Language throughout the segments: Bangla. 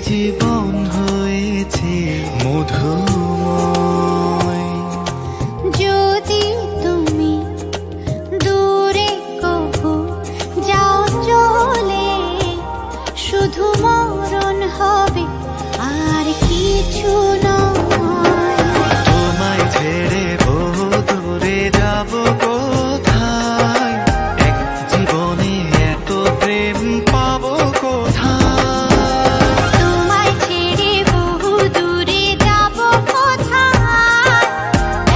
জীবন হয়েছে মধুময়। যদি তুমি দূরে কবু যাও চলে, শুধু মরণ হবে আর কিছু নয়। তোমায় ছেড়ে বহু দূরে যাব কোথায়, এক জীবনে এত প্রেম পাবো কোথায়। তোমায় ছেড়ে বহু দূরে যাব কোথায়,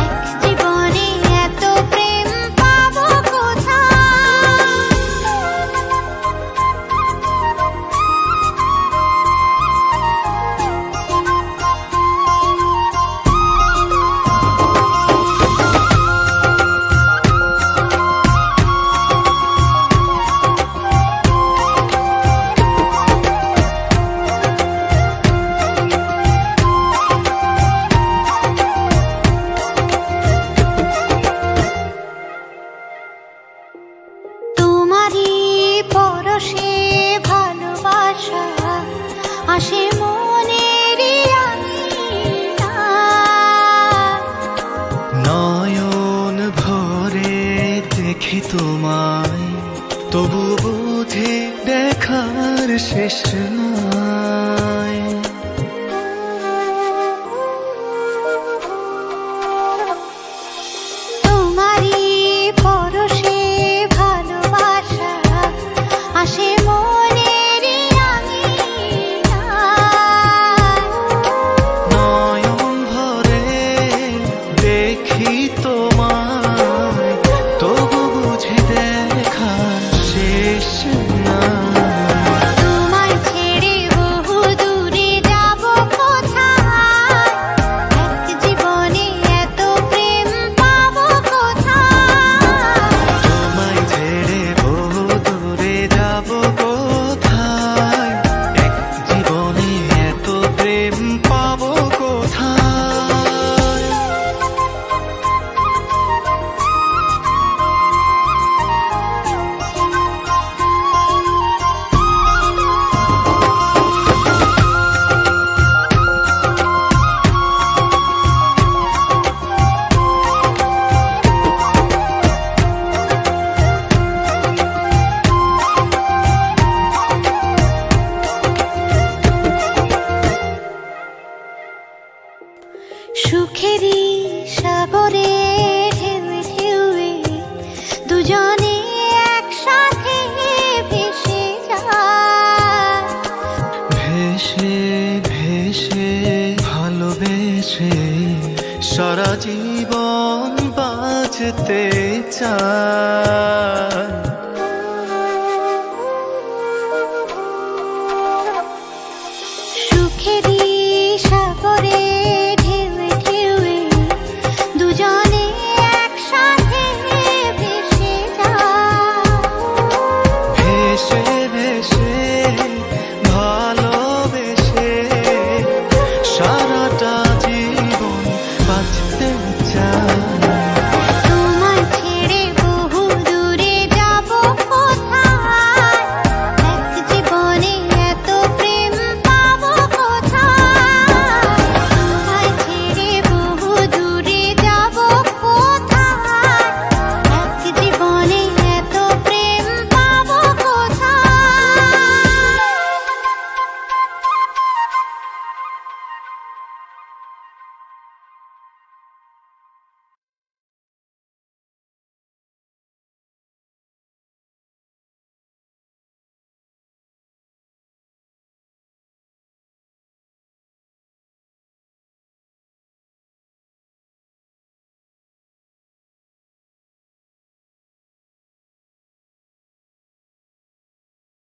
এক জীবনে এত প্রেম পাবো কোথায়। তোমারই পরশে ভালোবাসা আসে মনের নয়ন ভরে দেখি তোমায়, তবু বুঝি দেখার শেষ নাই। তোমারই পরশে ভালোবাসা আসে মনের নয়ন ভরে দেখি তোমায়, তবু বুঝি দেখার শেষ নাই। তোমায় ছেড়ে বহু দূরে যাব কোথায়, এক জীবনে এত প্রেম পাবো কোথায়। তোমায় ছেড়ে বহু দূরে যাব কোথায়, এক জীবনে এত প্রেম পাবো কোথায়। সুখেরই সাগরে ঢেউয়ে ঢেউয়ে দুজনে একসাথে ভেসে যায়। ভেসে ভেসে ভালোবেসে সারা জীবন বাঁচতে চায়। সুখেরই